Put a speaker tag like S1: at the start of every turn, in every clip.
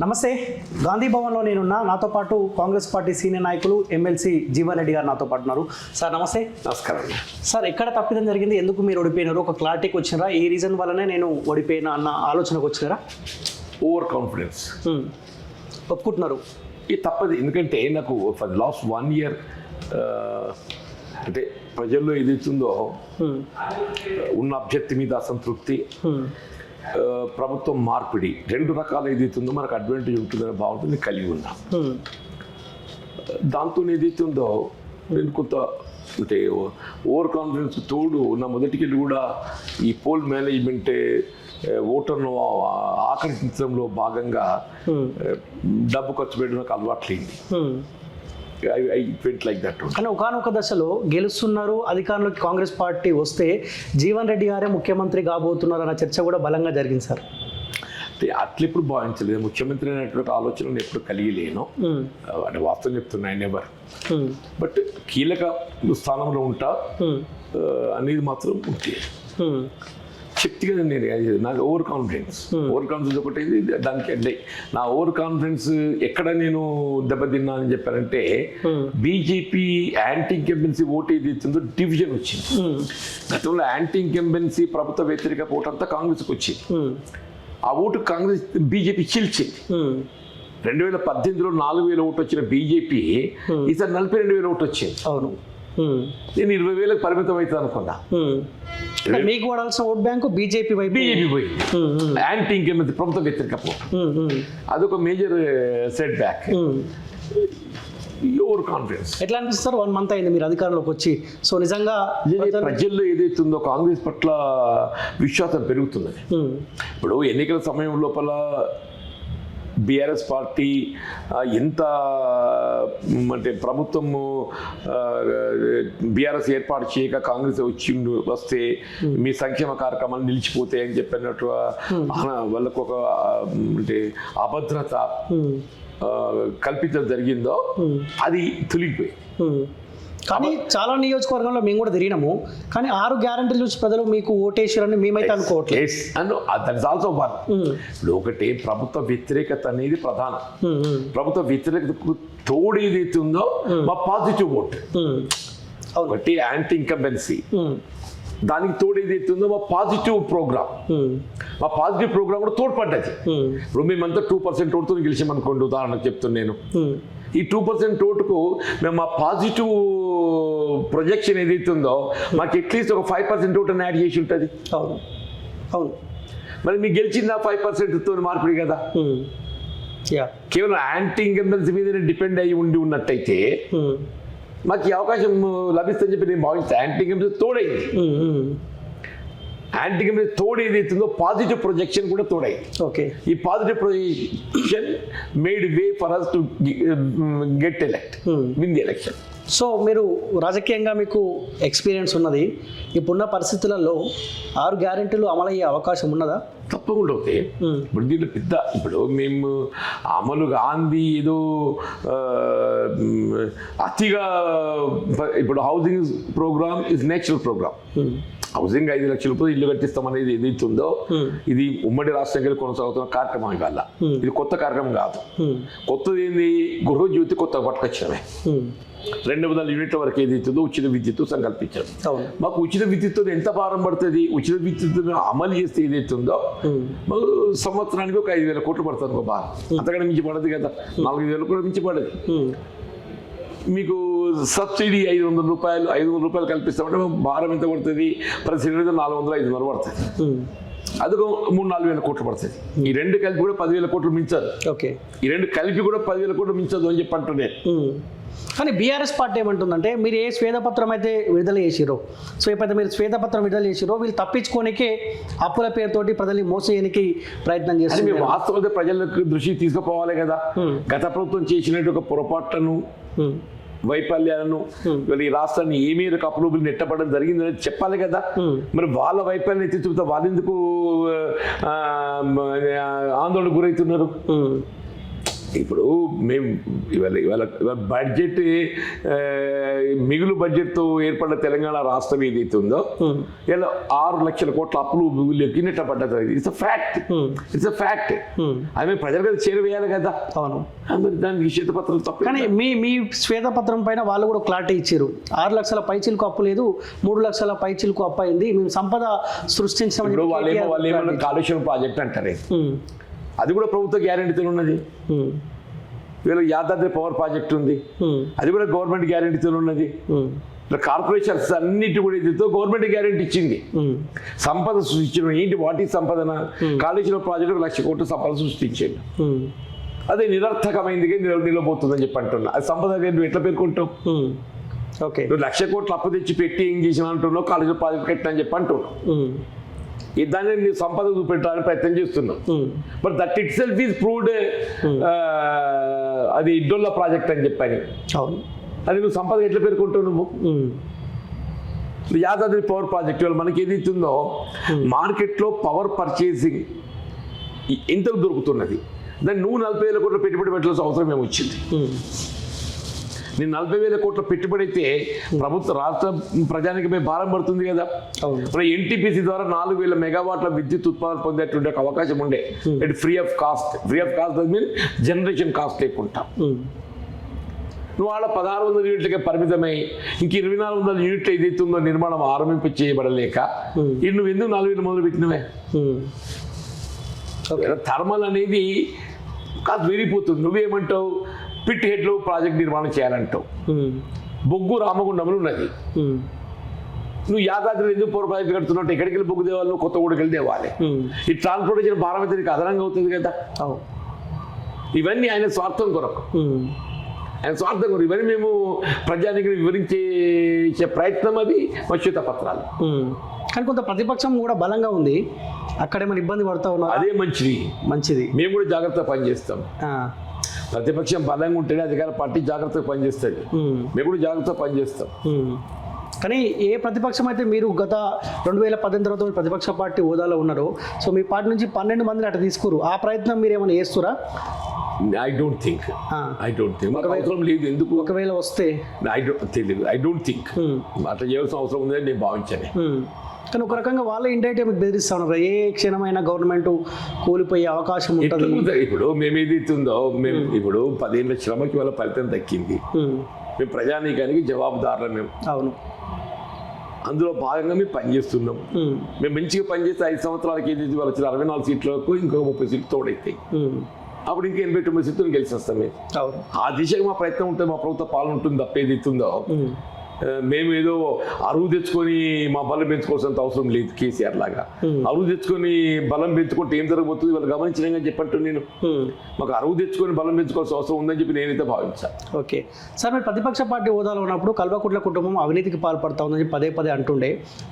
S1: నమస్తే. గాంధీ భవన్లో నేనున్నా. నాతో పాటు కాంగ్రెస్ పార్టీ సీనియర్ నాయకులు ఎమ్మెల్సీ జీవన్ రెడ్డి గారు నాతో పాటు ఉన్నారు. సార్ నమస్తే.
S2: నమస్కారం.
S1: సార్, ఎక్కడ తప్పిదం జరిగింది, ఎందుకు మీరు ఓడిపోయినారు, ఒక క్లారిటీకి వచ్చినారా? ఈ రీజన్ వల్లనే నేను ఓడిపోయినా అన్న ఆలోచనకు వచ్చినారా?
S2: ఓవర్ కాన్ఫిడెన్స్
S1: ఒప్పుకుంటున్నారు.
S2: ఇది తప్పదు. ఎందుకంటే నాకు ఫర్ లాస్ట్ 1 year అంటే ప్రజల్లో ఏదైతుందో ఉన్న అభ్యర్థి మీద అసంతృప్తి, ప్రభుత్వం మార్పిడి, 2 రకాల ఏదైతుందో మనకు అడ్వాంటేజ్ ఉంటుందనే భావంతో కలిగి ఉన్నాం. దాంతో ఏదైతుందో నేను కొంత అంటే ఓవర్ కాన్ఫిడెన్స్ తోడు నా మొదటికెళ్ళి కూడా ఈ పోల్ మేనేజ్మెంటే ఓటర్ను ఆకర్షించడంలో భాగంగా డబ్బు ఖర్చు పెట్టడం నాకు అలవాట్లేదు.
S1: కానీ ఒకనొక దశలో గెలుస్తున్నారు, అధికారంలోకి కాంగ్రెస్ పార్టీ వస్తే జీవన్ రెడ్డి గారే ముఖ్యమంత్రి కాబోతున్నారు అన్న చర్చ కూడా బలంగా జరిగింది సార్.
S2: అంటే అట్లా ఎప్పుడు భావించలేదు. ముఖ్యమంత్రి అనేటువంటి ఆలోచనలు ఎప్పుడు కలిగి లేను. అంటే వాస్తవం చెప్తున్నా, నెవర్. బట్ కీలక స్థానంలో ఉంటా అనేది మాత్రం ఉంది. చెప్తే కదా నేను నాకు ఓవర్ కాన్ఫిడెన్స్ ఒకటి దానికి అంటే నా ఓవర్ కాన్ఫిడెన్స్ ఎక్కడ నేను దెబ్బతిన్నా అని చెప్పారంటే బీజేపీ యాంటీ ఇంకంబెన్సీ ఓటు ఏది ఇస్తుందో డివిజన్ వచ్చింది. గతంలో యాంటీ ఇంకంబెన్సీ ప్రభుత్వ వ్యతిరేక ఓటు అంతా కాంగ్రెస్కి వచ్చింది. ఆ ఓటు కాంగ్రెస్ బీజేపీ చీల్చింది. 2018లో 4,000 ఓటు వచ్చిన బీజేపీ ఈసారి 42,000 ఓటు వచ్చింది.
S1: అవును,
S2: నేను 20,000 పరిమితం అవుతుంది అనుకున్నా.
S1: మీకు వాడాల్సిన ఓట్ బ్యాంకు బీజేపీ
S2: పోయింది. యాంటీ ఇంకంబెన్సీ ప్రభుత్వ వ్యతిరేక అదొక major set back. Over confidence
S1: ఎట్లా అనిపిస్తారు? 1 month అయింది మీరు అధికారంలోకి వచ్చి. సో నిజంగా
S2: ప్రజల్లో ఏదైతుందో కాంగ్రెస్ పట్ల విశ్వాసం పెరుగుతున్నది. ఇప్పుడు ఎన్నికల సమయం లోపల బీఆర్ఎస్ పార్టీ ఎంత అంటే ప్రభుత్వము బీఆర్ఎస్ ఏర్పాటు చేయక కాంగ్రెస్ వస్తే మీ సంక్షేమ కార్యక్రమాలు నిలిచిపోతాయి అని చెప్పినట్టుగా వాళ్ళకు ఒక అంటే అభద్రత కల్పించడం జరిగిందో అది తొలిగిపోయింది.
S1: కానీ చాలా నియోజకవర్గంలో మేము కూడా తిరిగినాము, కానీ 6 గ్యారంటీలు చూసి ప్రజలు మీకు ఓటేసారని మేమైతే అనుకోవట్లేదు.
S2: ఇప్పుడు ఒకటి ప్రభుత్వ వ్యతిరేకత అనేది ప్రధానం. ప్రభుత్వ వ్యతిరేకతకు తోడు ఏదైతే ఉందో మా పాజిటివ్ ఓట్, ఒకటి యాంటీ ఇంకంబెన్సీ, దానికి తోడు ఏదైతే ఉందో మా పాజిటివ్ ప్రోగ్రామ్ కూడా తోడ్పడ్డది. ఇప్పుడు మేమంతా 2% ఓటుతో గెలిచామనుకోండి, ఉదాహరణకు చెప్తున్నాను నేను. ఈ 2% ఓటుకు మేము మా పాజిటివ్ ప్రొజెక్షన్ ఏదైతే ఉందో మాకు అట్లీస్ట్ ఒక 5% ఓటుని యాడ్ చేసి ఉంటుంది.
S1: అవును అవును.
S2: మరి మీకు గెలిచిందా 5%తో మార్పిడి కదా. కేవలం యాంటీ ఇంకంబెన్సీ మీదనే డిపెండ్ అయ్యి ఉన్నట్టయితే మాకు ఈ అవకాశం లభిస్తుందని చెప్పి నేను భావిస్తాను. యాంటీ ఇంకంబెన్సీ తోడైంది. యాంటీ ఇంకంబెన్సీ తోడు ఏదైతుందో పాజిటివ్ ప్రొజెక్షన్ కూడా తోడైంది.
S1: ఓకే, ఈ
S2: positive projection made way for us to get elect, win the election.
S1: So మీరు రాజకీయంగా మీకు ఎక్స్పీరియన్స్ ఉన్నది. ఇప్పుడున్న పరిస్థితులలో 6 గ్యారెంటీలు అమలయ్యే అవకాశం ఉన్నదా?
S2: తప్పకుండా అవుతాయి. ఇప్పుడు దీంట్లో ఇప్పుడు మేము అమలు గాంధీ ఏదో అతిగా ఇప్పుడు housing programme is natural programme. Housing 5 లక్షల రూపాయలు ఇల్లు కట్టిస్తామనేది ఏదైతుందో ఇది ఉమ్మడి రాష్ట్రంగా కొనసాగుతున్న కార్యక్రమం వల్ల ఇది కొత్త కార్యక్రమం కాదు. కొత్తది ఏంది, గృహజ్యోతి కొత్త పట్టుకొచ్చినవే. 200 యూనిట్ల వరకు ఏదైతుందో ఉచిత విద్యుత్ సంకల్పించారు. మాకు ఉచిత విద్యుత్తో ఎంత భారం పడుతుంది? ఉచిత విద్యుత్ అమలు చేస్తే ఏదైతుందో మాకు సంవత్సరానికి ఒక 5,000 కోట్లు పడుతుంది. ఒక భారం అంతకంటే మించి పడదు కదా. 4,000 కూడా మించి పడదు. మీకు సబ్సిడీ 500 రూపాయలు కల్పిస్తామంటే భారం ఎంత పడుతుంది? ప్రతి సిలిండర్ 400-500 పడుతుంది. అదొక 3-4 వేల కోట్లు పడుతుంది. ఈ 2 కలిపి కూడా 10,000 కోట్లు మించదు.
S1: ఓకే,
S2: ఈ 2 కలిపి కూడా 10,000 కోట్లు మించదు అని చెప్పి అంటున్నాను.
S1: కానీ బీఆర్ఎస్ పార్టీ ఏమంటుందంటే మీరు ఏ శ్వేతపత్రం అయితే విడుదల చేసిరో, సో ఎప్పుడైతే మీరు శ్వేతపత్రం విడుదల చేసిరో వీళ్ళు తప్పించుకోనికే అప్పుల పేరుతోటి ప్రజల్ని మోసేయడానికి ప్రయత్నం చేస్తారు.
S2: మీరు వాస్తవంగా ప్రజలకు దృష్టికి తీసుకుపోవాలి కదా. గత ప్రభుత్వం చేసినట్టు ఒక పొరపాట్లను వైఫల్యాలను ఈ రాష్ట్రాన్ని ఏ మేరకు అప్రూవల్ నెట్టబడడం జరిగిందని చెప్పాలి కదా. మరి వాళ్ళ వైఫల్యం ఎత్తి చూపుతా వాళ్ళు ఎందుకు ఆందోళన గురవుతున్నారు? ఇప్పుడు మేము ఇవాళ బడ్జెట్ మిగులు బడ్జెట్తో ఏర్పడ్డ తెలంగాణ రాష్ట్రం ఏదైతే ఉందో ఇలా 6 లక్షల కోట్ల అప్పులు ఎక్కినట్టు పడ్డది. ఇట్స్ అ ఫ్యాక్ట్ అది మేము ప్రజలకు చేరవేయాలి కదా.
S1: అవును,
S2: దానికి శ్వేతపత్రం తప్ప.
S1: కానీ మీ శ్వేతపత్రం పైన వాళ్ళు కూడా క్లారిటీ ఇచ్చారు. 6 లక్షల పైచిలకు అప్పు లేదు, 3 లక్షల పైచిలకు అప్పు అయింది, మేము సంపద సృష్టించామని.
S2: వాళ్ళు కాళేశ్వరం ప్రాజెక్ట్ అంటారే, అది కూడా ప్రభుత్వ గ్యారెంటీతో ఉన్నది. వీళ్ళు యాదాద్రి పవర్ ప్రాజెక్ట్ ఉంది, అది కూడా గవర్నమెంట్ గ్యారెంటీతో ఉన్నది. కార్పొరేషన్స్ అన్నిటి కూడా ఇదితో గవర్నమెంట్ గ్యారెంటీ ఇచ్చింది. సంపద సృష్టించడం ఏంటి? వాటి సంపదన కాళేశ్వరం ప్రాజెక్టు 1 లక్ష కోట్ల సంపద సృష్టించాడు. అదే నిరర్థకమైంది నిలబోతుందని చెప్పి అంటున్నా. అది సంపద నువ్వు ఎట్లా పేర్కొంటావు?
S1: ఓకే,
S2: నువ్వు 1 లక్ష కోట్లు అప్పు తెచ్చి పెట్టి ఏం చేసిన అంటున్నావు, కాళేశ్వరం ప్రాజెక్ట్ కట్టినా అని చెప్పి అంటున్నావు. దాన్ని నీ సంపద చూపెట్టడానికి ప్రయత్నం చేస్తున్నాం. But that it self is proved అది ఇడ్డోళ్ళ ప్రాజెక్ట్ అని చెప్పని. అది నువ్వు సంపద ఎట్లా పేర్కొంటావు? నువ్వు యాదాద్రి పవర్ ప్రాజెక్ట్ వల్ల మనకి ఏదైతుందో మార్కెట్లో పవర్ పర్చేసింగ్ ఎంతకు దొరుకుతున్నది, దాన్ని నువ్వు 40,000 కోట్ల పెట్టుబడి పెట్టాల్సిన అవసరం ఏమొచ్చింది? నేను 40,000 కోట్ల పెట్టుబడి అయితే ప్రభుత్వ రాష్ట్ర ప్రజానికి భారం పడుతుంది కదా. మన ఎన్టీపీసీ ద్వారా 4,000 మెగావాట్ల విద్యుత్ ఉత్పాదన పొందేటువంటి అవకాశం ఉండే, free of cost mean generation cost లేకుండా. నువ్వు వాళ్ళ 1,600 యూనిట్లకే పరిమితమై ఇంక 2,400 యూనిట్లు ఏదైతుందో నిర్మాణం ఆరంభింప చేయబడలేక నువ్వు ఎందుకు 4,000 మొదలు పెట్టినవే? థర్మల్ అనేది కాదు విరిగిపోతుంది. నువ్వేమంటావు? పిట్ హెడ్లో ప్రాజెక్ట్ నిర్మాణం చేయాలంటావు. బొగ్గు రామగుండంలో ఉన్నది. నువ్వు యాదాద్రి ఎందుకు పవర్ ప్రాజెక్ట్ కడుతున్నట్టు ఎక్కడికి వెళ్ళి బొగ్గు దేవాలి? నువ్వు కొత్తగూడకి వెళ్ళి తేవాలి. ఈ ట్రాన్స్పోర్టేషన్ భారం అయితే నీకు అదనంగా అవుతుంది కదా. ఇవన్నీ ఆయన స్వార్థం కొరకు, ఇవన్నీ మేము ప్రజానికి వివరించే ప్రయత్నం అది మా శ్వేతపత్రాలు.
S1: కానీ కొంత ప్రతిపక్షం కూడా బలంగా ఉంది, అక్కడేమైనా ఇబ్బంది పడుతూ ఉన్నారు.
S2: అదే మంచిది. మేము కూడా జాగ్రత్తగా పనిచేస్తాం. ప్రతిపక్షం బలంగా ఉంటేనే అధికార పార్టీ జాగ్రత్తగా పనిచేస్తుంది. మేము కూడా జాగ్రత్తగా పనిచేస్తాం.
S1: కానీ ఏ ప్రతిపక్షం అయితే మీరు గత 2018 తర్వాత ప్రతిపక్ష పార్టీ హోదాలో ఉన్నారో, సో మీ పార్టీ నుంచి 12 మందిని అటు తీసుకురు, ఆ ప్రయత్నం మీరు ఏమైనా చేస్తురా?
S2: ఐ డోంట్ థింక్ అవసరం లేదు. ఎందుకు?
S1: ఒకవేళ వస్తే
S2: ఐ డోంట్ థింక్ అట్లా చేయాల్సిన అవసరం ఉందని నేను భావించాను.
S1: కానీ ఒక రకంగా వాళ్ళే ఇండైరెక్ట్గా మీకు బెదిరిస్తా ఉన్నారు, ఏ క్షణమైనా గవర్నమెంట్ కూలిపోయే అవకాశం ఉంటుంది.
S2: ఇప్పుడు మేము ఏదైతుందో మేము ఇప్పుడు 10 ఏళ్ళ శ్రమకి వాళ్ళ ఫలితం దక్కింది. మేము ప్రజానీకానికి జవాబుదారులు. మేము
S1: అవును,
S2: అందులో భాగంగా మేము పనిచేస్తున్నాం. మేము మంచిగా పనిచేస్తే 5 సంవత్సరాలకి ఏదైతే వాళ్ళు వచ్చిన 64 సీట్లకు ఇంకొక 30 సీట్లు తోడైతాయి. అప్పుడు ఇంకా 89 సీట్లు గెలిచేస్తాం. మేము ఆ దిశగా మా ప్రయత్నం ఉంటుంది, మా ప్రభుత్వ పాలన ఉంటుంది. తప్పేదైతుందో మేము ఏదో అరువు తెచ్చుకొని మా బలం పెంచుకోవాల్సినంత అవసరం లేదు. కేసీఆర్ లాగా అరువు తెచ్చుకొని బలం పెంచుకుంటే ఏం జరగబోతుంది వాళ్ళు గమనించడంగా చెప్పంటు నేను. మాకు అరువు తెచ్చుకొని బలం పెంచుకోవాల్సిన అవసరం ఉందని చెప్పి నేనైతే భావించాను.
S1: ఓకే సార్, మీరు ప్రతిపక్ష పార్టీ హోదాలో ఉన్నప్పుడు కల్వకుంట్ల కుటుంబం అవినీతికి పాల్పడతా ఉందని పదే అంటుండే,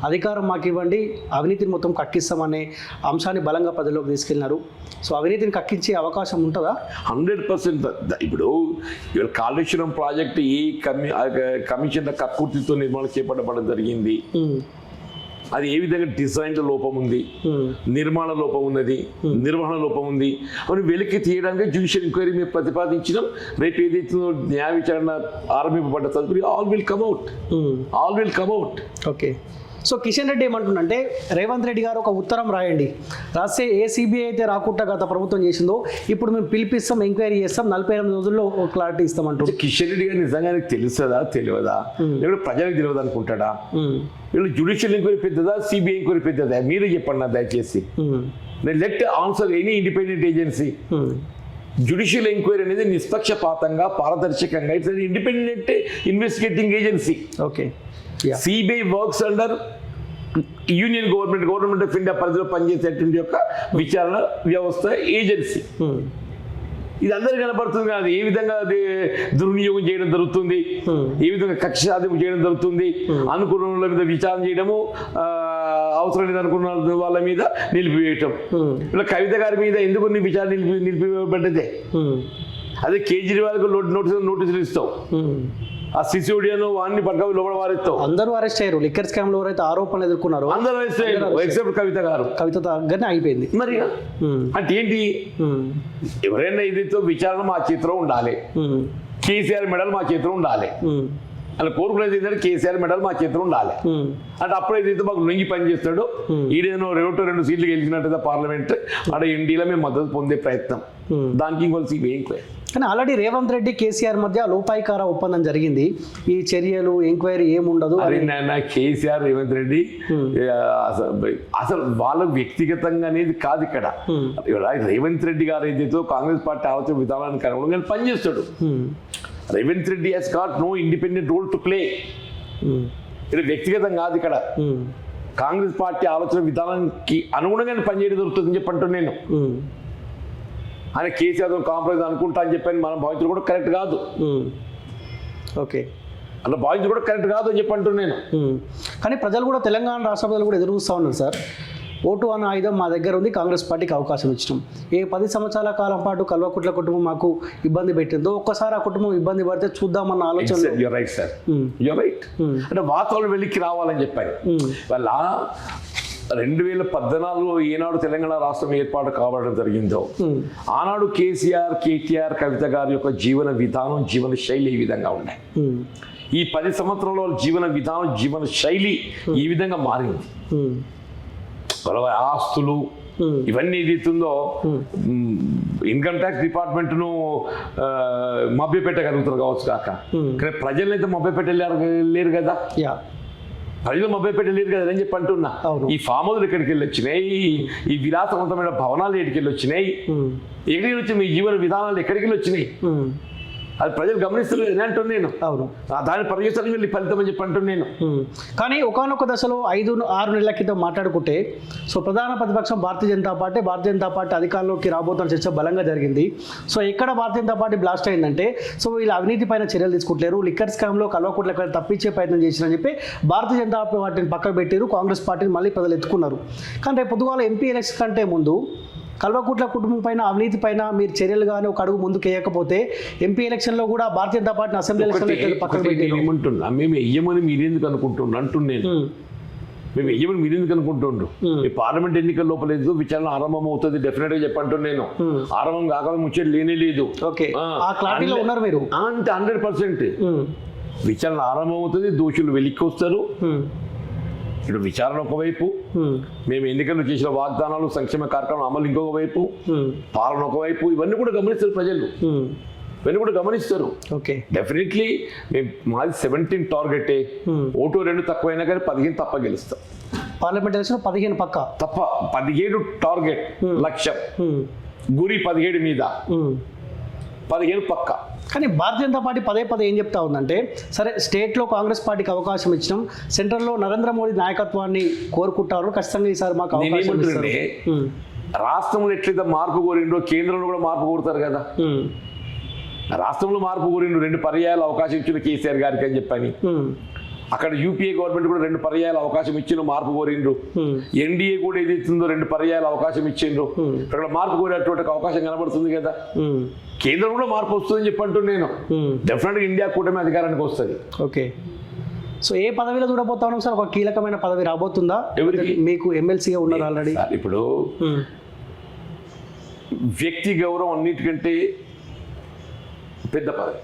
S1: అధికారం మాకు ఇవ్వండి, అవినీతిని మొత్తం కక్కిస్తామనే అంశాన్ని బలంగా ప్రజల్లోకి తీసుకెళ్ళినారు. సో అవినీతిని కక్కించే అవకాశం ఉంటుందా?
S2: 100%. ఇప్పుడు కాళేశ్వరం ప్రాజెక్టు ఈ కమిషన్ కక్కుర్తితో నిర్మాణం చేపట్టబడడం జరిగింది. అది ఏ విధంగా డిజైన్ల లోపం ఉంది, నిర్మాణ లోపం ఉన్నది, నిర్వహణ లోపం ఉంది అని వెలికి తీయడానికి జ్యుడిషియల్ ఎంక్వైరీ మేము ప్రతిపాదించడం. రేపు ఏదైతే న్యాయ విచారణ ఆరంభింపబడ్డ తదుపరి all will come out.
S1: Okay, so Kishan Reddy ఏమంటుండంటే, రేవంత్ రెడ్డి గారు ఒక ఉత్తరం రాయండి, రాస్తే ఏ సిబిఐ అయితే రాకుండా గత ప్రభుత్వం చేసిందో ఇప్పుడు మేము పిలిపిస్తాం, ఎంక్వైరీ చేస్తాం, 48 రోజుల్లో క్లారిటీ ఇస్తామంటారు.
S2: కిషన్ రెడ్డి గారు నిజంగా తెలుస్తుందా తెలియదా? లేకపోతే ప్రజలకు తెలియదు అనుకుంటాడా? వీళ్ళు జ్యుడిషియల్ ఎంక్వైరీ పెద్దదా, సిబిఐ ఎంక్వైరీ పెద్దదా? మీరే చెప్పండి నా దయచేసి. Let answer any independent agency. Judicial enquiry అనేది నిష్పక్షపాతంగా, పారదర్శకంగా, it's an independent investigating agency.
S1: Okay,
S2: CBI works under union government of India పరిధిలో పనిచేసేటువంటి యొక్క విచారణ వ్యవస్థ ఏజెన్సీ. ఇది అందరికీ కనపడుతుంది కాదు ఏ విధంగా అది దుర్వినియోగం చేయడం జరుగుతుంది, ఏ విధంగా కక్ష సాధింపు చేయడం జరుగుతుంది, అనుకున్న వాళ్ళ మీద విచారణ చేయడము, అవసరం లేదు అనుకున్న వాళ్ళ మీద నిలిపివేయటం. ఇలా కవిత గారి మీద ఎందుకు విచారణ నిలిపివేయబడ్డదే? అదే కేజ్రీవాల్కు నోటీసులు ఇస్తావు, ఆ సిసోడియన్ వాడిని పట్టుకు లోపల వారిస్తావు.
S1: అందరూ అరెస్ట్ అయ్యారు. లిక్కర్ స్కామ్ లో ఎవరైతే ఆరోపణలు ఎదుర్కొన్నారో
S2: అందరూ అరెస్ట్ అయ్యారు ఎక్సెప్ట్ కవిత గారు.
S1: కవిత దగ్గరనే అయిపోయింది.
S2: మరి అంటే ఏంటి, ఎవరైనా ఇదితో విచారణ మా చేతిలో ఉండాలి, కేసీఆర్ మెడల్ మా చేతిలో ఉండాలి అలా కోరుకునేది ఏంటంటే కేసీఆర్ మెడల్ మా చేతిలో ఉండాలి అంటే అప్పుడు ఏదైతే మాకు లొంగి పని చేస్తాడు. ఈడేనో 2 సీట్లు గెలిచినట్టుగా పార్లమెంట్ ఆడ ఎన్డీలో మేము మద్దతు పొందే ప్రయత్నం, దానికి ఇంకో సీట్ ఏం లేదు.
S1: కానీ ఆల్రెడీ రేవంత్ రెడ్డి కేసీఆర్ మధ్య లోపాయికార ఒప్పందం జరిగింది. ఈ చర్యలు ఎంక్వైరీ ఏముండదు.
S2: అరే నాన్న, కేసీఆర్ రేవంత్ రెడ్డి అసలు వాళ్ళ వ్యక్తిగతంగా అనేది కాదు ఇక్కడ. రేవంత్ రెడ్డి గారు ఏదైతే కాంగ్రెస్ పార్టీ ఆలోచన విధానానికి అనుగుణంగా పనిచేస్తాడు. Revanth Reddy he's got no independent role to play. ఇది వ్యక్తిగతం కాదు ఇక్కడ. కాంగ్రెస్ పార్టీ ఆలోచన విధానానికి అనుగుణంగానే పనిచేయడం దొరుకుతుందని చెప్పంటాను నేను. ఆయన కేసీఆర్ కాంప్రమైజ్ అనుకుంటా అని చెప్పాను మనం భావించడం కూడా కరెక్ట్ కాదు.
S1: ఓకే,
S2: అలా భావించడం కూడా కరెక్ట్ కాదు అని చెప్పంటాను నేను.
S1: కానీ ప్రజలు కూడా, తెలంగాణ రాష్ట్ర ప్రజలు కూడా ఎదురు చూస్తూ ఉన్నారు సార్. ఓటు అన్న ఆయుధం మా దగ్గర ఉంది, కాంగ్రెస్ పార్టీకి అవకాశం ఇచ్చినాం. 10 సంవత్సరాల కాలం పాటు కల్వకుట్ల కుటుంబం మాకు ఇబ్బంది పెట్టిందో, ఒక్కసారి ఆ కుటుంబం ఇబ్బంది పడితే చూద్దామన్న ఆలోచన.
S2: Right sir, right. అంటే వాతావరణం వెలికి రావాలని చెప్పారు వాళ్ళ. 2014 ఏనాడు తెలంగాణ రాష్ట్రం ఏర్పాటు కావడం జరిగిందో ఆనాడు కేసీఆర్, కేటీఆర్, కవిత గారి యొక్క జీవన విధానం, జీవన శైలి ఈ విధంగా ఉన్నాయి. ఈ 10 సంవత్సరాల జీవన విధానం, జీవన శైలి ఈ విధంగా మారింది. ఆస్తులు ఇవన్నీ ఏదైతుందో ఇన్కమ్ ట్యాక్స్ డిపార్ట్మెంట్ను మభ్యపెట్టగలుగుతారు కావచ్చు కాక, కానీ ప్రజలైతే మభ్యపెట్టలేరు కదా. ప్రజలు మభ్యపెట్టలేరు కదా అని చెప్పి అంటున్నా. ఈ ఫామ్ హౌస్లు ఎక్కడికి వెళ్ళి వచ్చినాయి, ఈ విలాసవంతమైన భవనాలు ఎక్కడికి వెళ్ళి వచ్చినాయి, ఎక్కడికి వచ్చి మీ జీవన విధానాలు ఎక్కడికి వెళ్ళి వచ్చినాయి, అది ప్రజలు గమనిస్తున్నారు అని అంటున్నాను నేను. అవును, దాని పర్యవసానం వెళ్ళి ఫలితం అని చెప్పి అంటున్నాను నేను.
S1: కానీ ఒకానొక దశలో 5-6 నెలల క్రితం మాట్లాడుకుంటే, సో ప్రధాన ప్రతిపక్షం భారతీయ జనతా పార్టీ అధికారంలోకి రాబోతున్న చర్చ బలంగా జరిగింది. సో ఎక్కడ భారతీయ జనతా పార్టీ బ్లాస్ట్ అయిందంటే, సో వీళ్ళు అవినీతి పైన చర్యలు తీసుకుంటలేరు, లిక్కర్ స్కామ్లో కల్వకుట్ల తప్పించే ప్రయత్నం చేసిరని చెప్పి భారతీయ జనతా పార్టీని పక్కకు పెట్టారు, కాంగ్రెస్ పార్టీని మళ్ళీ ప్రజలు ఎత్తుకున్నారు. కానీ రేపు పొద్దుగాల ఎంపీ ఎలక్షన్ కంటే ముందు కల్వకుట్ల కుటుంబం పైన, అవినీతి పైన మీరు చర్యలు కానీ ఒక అడుగు ముందుకు వేయకపోతే ఎంపీ ఎలక్షన్లో కూడా భారతీయ జనతా పార్టీని అసెంబ్లీ ఎలక్షన్లో పక్కన
S2: ఏమంటున్నా, మేము వెయ్యమని మీరెందుకు అనుకుంటున్నా అంటున్నాను. మేము వెయ్యమని మీరెందుకు అనుకుంటుండ్రు. ఈ పార్లమెంట్ ఎన్నికల లోపల విచారణ ఆరంభం అవుతుంది డెఫినెట్ గా చెప్పంటున్నాను నేను. ఆరంభం కాక ముచ్చట లేనే లేదు. అంటే 100% విచారణ ఆరంభం అవుతుంది, దోషులు వెలిక్కి వస్తారు. ఇప్పుడు విచారణ ఒకవైపు, మేము ఎన్నికల్లో చేసిన వాగ్దానాలు, సంక్షేమ కార్యక్రమాలు అమలు ఇంకొక వైపు, పాలన ఒకవైపు, ఇవన్నీ కూడా గమనిస్తారు ప్రజలు, ఇవన్నీ కూడా గమనిస్తారు.
S1: ఓకే,
S2: డెఫినెట్లీ మేము మాది 17 టార్గెటే. ఓటు 2 తక్కువైనా కానీ 15 తప్ప గెలుస్తాం.
S1: పార్లమెంట్ ఎలక్షన్ 15 పక్క
S2: తప్ప, 17 టార్గెట్ లక్ష్యం, గురి 17 మీద, 15 పక్క.
S1: కానీ భారతీయ జనతా పార్టీ పదే ఏం చెప్తా ఉందంటే, సరే స్టేట్లో కాంగ్రెస్ పార్టీకి అవకాశం ఇచ్చినాం, సెంట్రల్లో నరేంద్ర మోడీ నాయకత్వాన్ని కోరుకుంటారు, ఖచ్చితంగా ఈసారి మాకు అవకాశం ఇస్తారు.
S2: రాష్ట్రంలో ఎట్లయితే మార్పు కోరిండ్రో కేంద్రంలో కూడా మార్పు కోరుతారు కదా. రాష్ట్రంలో మార్పు కోరిండ్రు, 2 పర్యాయాలు అవకాశం ఇచ్చిన కేసీఆర్ గారికి అని చెప్పని. అక్కడ యూపీఏ గవర్నమెంట్ కూడా 2 పర్యాయాలు అవకాశం ఇచ్చిన మార్పు కోరిండ్రు. ఎన్డీఏ కూడా ఏదైతుందో 2 పర్యాయాలు అవకాశం ఇచ్చిండ్రు. అక్కడ మార్పు కోరేటువంటి అవకాశం కనబడుతుంది కదా. కేంద్రం కూడా మార్పు వస్తుందని చెప్పంటూ నేను. డెఫినెట్గా ఇండియా కూటమి అధికారానికి వస్తుంది.
S1: ఓకే, సో ఏ పదవిలో చూడబోతా ఉన్నాం సార్? ఒక కీలకమైన పదవి రాబోతుందా?
S2: ఎవరికి?
S1: మీకు ఎమ్మెల్సీగా ఉన్నారు ఆల్రెడీ.
S2: ఇప్పుడు వ్యక్తి గౌరవం అన్నిటికంటే పెద్ద పదవి.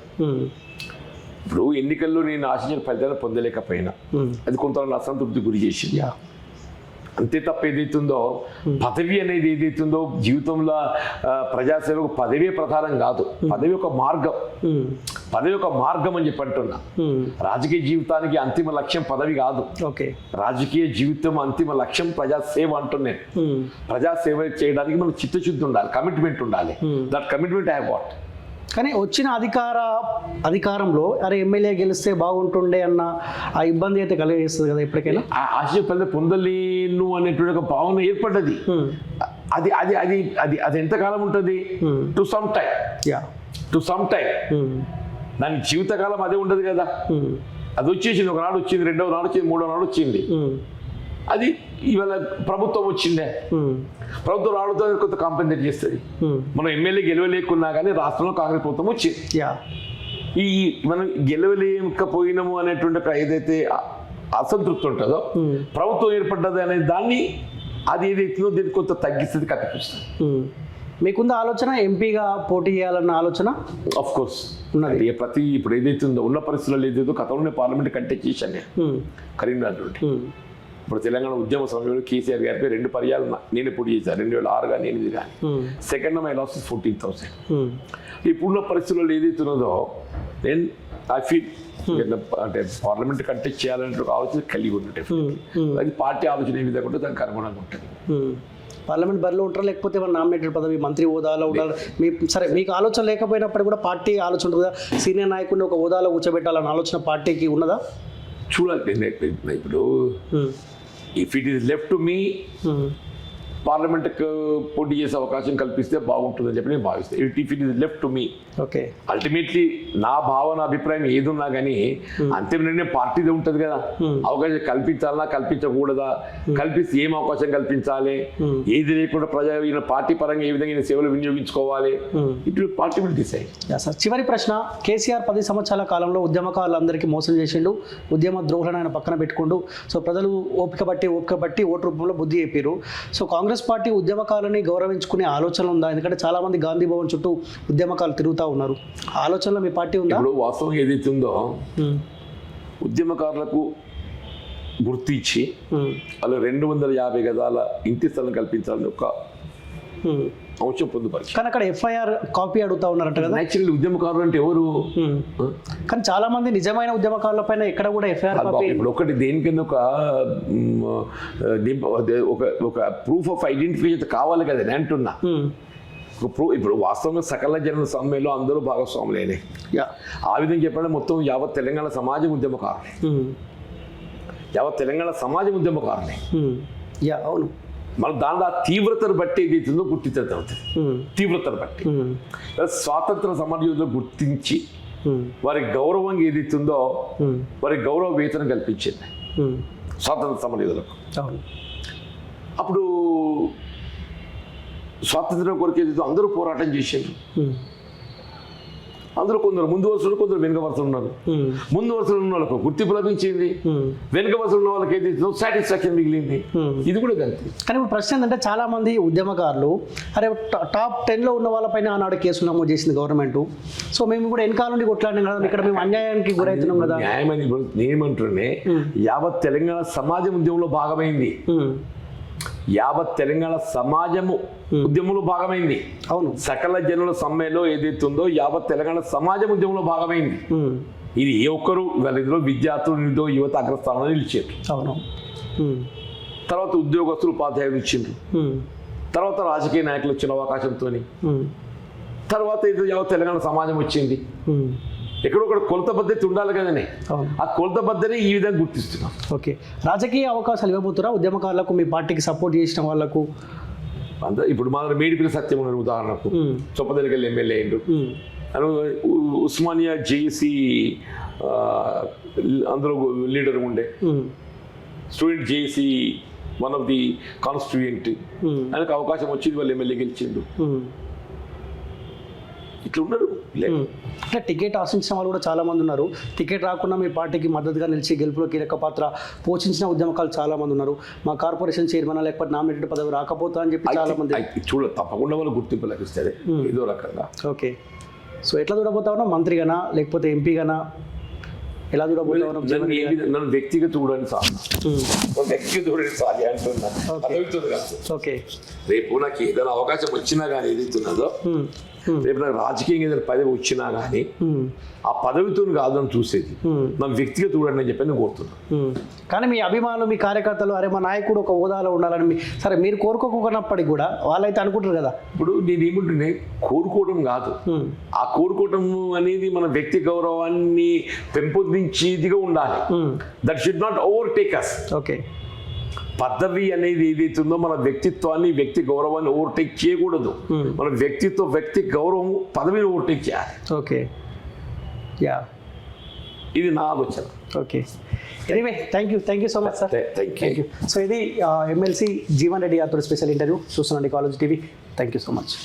S2: ఇప్పుడు ఎన్నికల్లో నేను ఆశించిన ఫలితాలు పొందలేకపోయినా అది కొంత అసంతృప్తి గురి చేసింది. అంతే తప్ప ఏదైతుందో పదవి అనేది ఏదైతుందో జీవితంలో ప్రజాసేవకు పదవే ప్రధానం కాదు, పదవి ఒక మార్గం. పదవి ఒక మార్గం అని చెప్పి అంటున్నా. రాజకీయ జీవితానికి అంతిమ లక్ష్యం పదవి కాదు.
S1: ఓకే,
S2: రాజకీయ జీవితం అంతిమ లక్ష్యం ప్రజాసేవ అంటున్నాను. ప్రజాసేవ చేయడానికి మనకు చిత్తశుద్ధి ఉండాలి, కమిట్మెంట్ ఉండాలి. That commitment I have got.
S1: కానీ వచ్చిన అధికారంలో అరే ఎమ్మెల్యే గెలిస్తే బాగుంటుండే అన్న ఆ ఇబ్బంది అయితే కలిగేస్తుంది కదా ఎప్పటికైనా.
S2: ఆశ ఫలితం పొందలేను అనేటువంటి ఒక భావన ఏర్పడ్డది. అది అది అది అది అది ఎంతకాలం ఉంటుంది? To some time. దాని జీవితకాలం అదే ఉండదు కదా. అది వచ్చేసింది, ఒకనాడు వచ్చింది, 2వ నాడు వచ్చింది, 3వ నాడు వచ్చింది. అది ఇవాళ ప్రభుత్వం వచ్చిందే, ప్రభుత్వం రావడంతో కొంత కాంపెన్సేట్ చేస్తుంది. మనం ఎమ్మెల్యే గెలవలేకున్నా కానీ రాష్ట్రంలో కాంగ్రెస్ ప్రభుత్వం వచ్చింది. ఈ మనం గెలవలేకపోయినాము అనేటువంటి ఒక ఏదైతే అసంతృప్తి ఉంటుందో ప్రభుత్వం ఏర్పడ్డది అనే దాన్ని అది ఏదైతుందో దీన్ని కొంత తగ్గిస్తుంది, కప్పిస్తుంది.
S1: మీకుంద ఆలోచన ఎంపీగా పోటీ చేయాలన్న ఆలోచన?
S2: ఆఫ్ కోర్స్ ఉన్నది. ప్రతి ఇప్పుడు ఏదైతే ఉందో ఉన్న పరిస్థితుల్లో ఏదైతే గతంలోనే పార్లమెంట్ కంటెక్ట్ చేశాను కరీంనగర్ నుండి. ఇప్పుడు తెలంగాణ ఉద్యమ సమయంలో కేసీఆర్ గారికి 2 పర్యాలు నేనే పోటీ చేశాను, 2006 కానీ 2008 కానీ. Second time I last 14,000. ఇప్పుడున్న పరిస్థితుల్లో ఏదైతే ఉన్నదో నేను ఐ ఫీల్ అంటే పార్లమెంట్ కంటెక్ట్ చేయాలనే ఒక ఆలోచన కలిగి ఉన్నట్టు. అది పార్టీ ఆలోచన ఏ విధంగా ఉంటే దానికి అనుగుణంగా ఉంటుంది.
S1: పార్లమెంట్ బరిలో ఉంటారా లేకపోతే ఏమైనా నామినేటెడ్ పదవి మంత్రి హోదాలో ఉండాలి? సరే మీకు ఆలోచన లేకపోయినప్పుడు కూడా పార్టీ ఆలోచన ఉంటుంది కదా, సీనియర్ నాయకుడిని ఒక హోదాలో కూర్చోబెట్టాలన్న ఆలోచన పార్టీకి ఉన్నదా?
S2: చూడాలి. ఇప్పుడు if it is left to me పార్లమెంట్కి పోటీ చేసే అవకాశం కల్పిస్తే బాగుంటుందని చెప్పి నేను భావిస్తాను. If it is left to me.
S1: Okay.
S2: Ultimately నా భావన అభిప్రాయం ఏదున్నా కానీ అంతిమ నిర్ణయం పార్టీదే ఉంటుంది కదా. అవకాశం కల్పించాలా కల్పించకూడదా, కల్పిస్తే ఏం అవకాశం కల్పించాలి, ఏది లేకుండా పార్టీ పరంగా ఏ విధంగా సేవలు వినియోగించుకోవాలి, ఇటు పార్టీ విల్ డిసైడ్.
S1: సార్ చివరి ప్రశ్న, కేసీఆర్ 10 సంవత్సరాల కాలంలో ఉద్యమకారులందరికీ మోసం చేసిండు, ఉద్యమ ద్రోహులను ఆయన పక్కన పెట్టుకుంటూ, సో ప్రజలు ఓపిక బట్టి ఓటు రూపంలో బుద్ధి చెప్పారు. సో కాంగ్రెస్ పార్టీ ఉద్యమకాలని గౌరవించుకునే ఆలోచన ఉందా? ఎందుకంటే చాలా మంది గాంధీ భవన్ చుట్టూ ఉద్యమకాలు తిరుగుతూ ఉన్నారు. ఆలోచనలో మీ పార్టీ ఉందా?
S2: ఇప్పుడు వాస్తవం ఏదైతే ఉందో ఉద్యమకారులకు గుర్తించి అలా 250 గజాల ఇంటి స్థలం కల్పించాలని ఒక అంశం పొందుపరిచి,
S1: కానీ అక్కడ ఎఫ్ఐఆర్ కాపీ అడుగుతా ఉన్నారంట కదా.
S2: యాక్చువల్లీ ఉద్యమకారులు అంటే ఎవరు?
S1: కానీ చాలా మంది నిజమైన ఉద్యమకారుల పైన ఎక్కడ కూడా ఎఫ్ఐఆర్ కాపీ.
S2: ఇప్పుడు ఒకటి దేనికన్నా ఒక ప్రూఫ్ ఆఫ్ ఐడెంటిఫికేషన్ కావాలి కదా నేను అంటున్నా. ఇప్పుడు వాస్తవంగా సకల జన సమ్మెలో అందరూ భాగస్వాములేనే. ఆ విధంగా చెప్పాలంటే మొత్తం యావత్ తెలంగాణ సమాజం ఉద్యమకారులే.
S1: అవును.
S2: మన దాంట్లో ఆ తీవ్రతను బట్టి ఏదైతుందో గుర్తించడం అవుతుంది. తీవ్రతను బట్టి స్వాతంత్ర సమరయోధులు గుర్తించి వారి గౌరవంగా ఏదైతుందో వారి గౌరవ వేతనం కల్పించింది స్వాతంత్ర సమరయోధులకు. అప్పుడు స్వాతంత్రం కొరకు ఏదైతే అందరూ పోరాటం చేశారు. అందులో కొందరు ముందు వరుసలు, కొందరు వెనుక వరుసలు ఉన్నారు. ముందు వరుసలు ఉన్న వాళ్ళకు గుర్తింపు లభించింది, వెనుక వరుసలు ఉన్న వాళ్ళకి ఏదైతే సాటిస్ఫాక్షన్ మిగిలింది. ఇది కూడా కలిపి.
S1: కానీ ఇప్పుడు ప్రశ్న ఏంటంటే చాలా మంది ఉద్యమకారులు అరే టాప్ 10లో ఉన్న వాళ్ళపైన ఆనాడు కేసులు నమోదు చేసింది గవర్నమెంట్, సో మేము కూడా వెనకాల నుండి కొట్లాడినాం కదా, ఇక్కడ మేము అన్యాయానికి గురవుతున్నాం కదా.
S2: న్యాయమని నేనేమంటున్నానే, యావత్ తెలంగాణ సమాజం ఉద్యమంలో భాగమైంది. యావత్ తెలంగాణ సమాజము ఉద్యమంలో భాగమైంది.
S1: అవును.
S2: సకల జనుల సమ్మెలో ఏదైతే ఉందో యావత్ తెలంగాణ సమాజం ఉద్యమంలో భాగమైంది. ఇది ఏ ఒక్కరు ఇందులో విద్యార్థులు, యువత అగ్రస్థానంలో నిలిచారు.
S1: అవును.
S2: తర్వాత ఉద్యోగస్తులు, ఉపాధ్యాయులు ఇచ్చిండ్రు. తర్వాత రాజకీయ నాయకులు వచ్చిన అవకాశంతో తర్వాత ఇది యావత్ తెలంగాణ సమాజం వచ్చింది. ఎక్కడొక్కడ కొలత పద్ధతి ఉండాలి కదనే, ఆ కొలత పద్ధతి ఈ విధంగా గుర్తిస్తున్నాం.
S1: ఓకే. రాజకీయ అవకాశాలు ఇవ్వబోతురా ఉద్యమకారులకు, మీ పార్టీకి సపోర్ట్ చేసిన వాళ్ళకు?
S2: అంతా ఇప్పుడు మా మేడిపల్లి సత్యం ఉన్నారు ఉదాహరణకు, చొప్పదెలికెళ్ళి ఎమ్మెల్యే అయిండు. ఉస్మానియా జేఏసీ అందులో లీడర్ ఉండే, student JAC one of the constituent, ఆయనకు అవకాశం వచ్చింది, వాళ్ళు ఎమ్మెల్యే గెలిచిండు. ఇట్లా ఉన్నారు.
S1: అంటే టికెట్ ఆశించిన వాళ్ళు కూడా చాలా మంది ఉన్నారు. టికెట్ రాకుండా మీ పార్టీకి మద్దతుగా నిలిచి గెలుపులో కీలక పాత్ర పోషించిన ఉద్యమకాలు చాలా మంది ఉన్నారు. మా కార్పొరేషన్ చైర్మన్ లేకపోతే నామినేటెడ్ పదవి రాకపోతా అని చెప్పి చాలా మంది
S2: తప్పకుండా వాళ్ళు గుర్తింపు లభిస్తుంది ఏదో రకంగా.
S1: ఓకే. సో ఎట్లా చూడబోతా ఉన్నా, మంత్రిగానా లేకపోతే ఎంపీగానా, ఎలా చూడబోతా ఉన్నా?
S2: నన్ను వ్యక్తిగత చూడని సాధ్యం అంటున్నా.
S1: ఓకే.
S2: రేపు నాకు ఏదైనా అవకాశం వచ్చినా కానీ ఏదైతున్నదో, రేపు నాకు రాజకీయంగా ఏదైనా పదవి వచ్చినా కానీ ఆ పదవితో కాదు అని చూసేది, నా వ్యక్తిగత చూడండి అని చెప్పి నేను కోరుతున్నాను.
S1: కానీ మీ అభిమానులు, మీ కార్యకర్తలు అరే మా నాయకుడు ఒక హోదాలో ఉండాలని సరే మీరు కోరుకోకున్నప్పటికీ కూడా వాళ్ళైతే అనుకుంటారు కదా.
S2: ఇప్పుడు నేను ఏమంటున్నా, కోరుకోవడం కాదు, ఆ కోరుకోవడం అనేది మన వ్యక్తి గౌరవాన్ని పెంపొందించేదిగా ఉండాలి. That should not overtake us.
S1: Okay.
S2: పదవి అనేది ఏదైతుందో మన వ్యక్తిత్వాన్ని, వ్యక్తి గౌరవాన్ని ఓవర్టేక్ చేయకూడదు. మన వ్యక్తిత్వ, వ్యక్తి గౌరవం పదవిని ఓవర్టేక్ చేయాలి.
S1: ఓకే. యా,
S2: ఇది నా ఆలోచన.
S1: Okay. Anyway thank you so much sir.
S2: Thank you.
S1: So ఇది ఎమ్మెల్సీ జీవన్ రెడ్డి గారితో స్పెషల్ ఇంటర్వ్యూ చూస్తున్నాండి college TV. Thank you so much.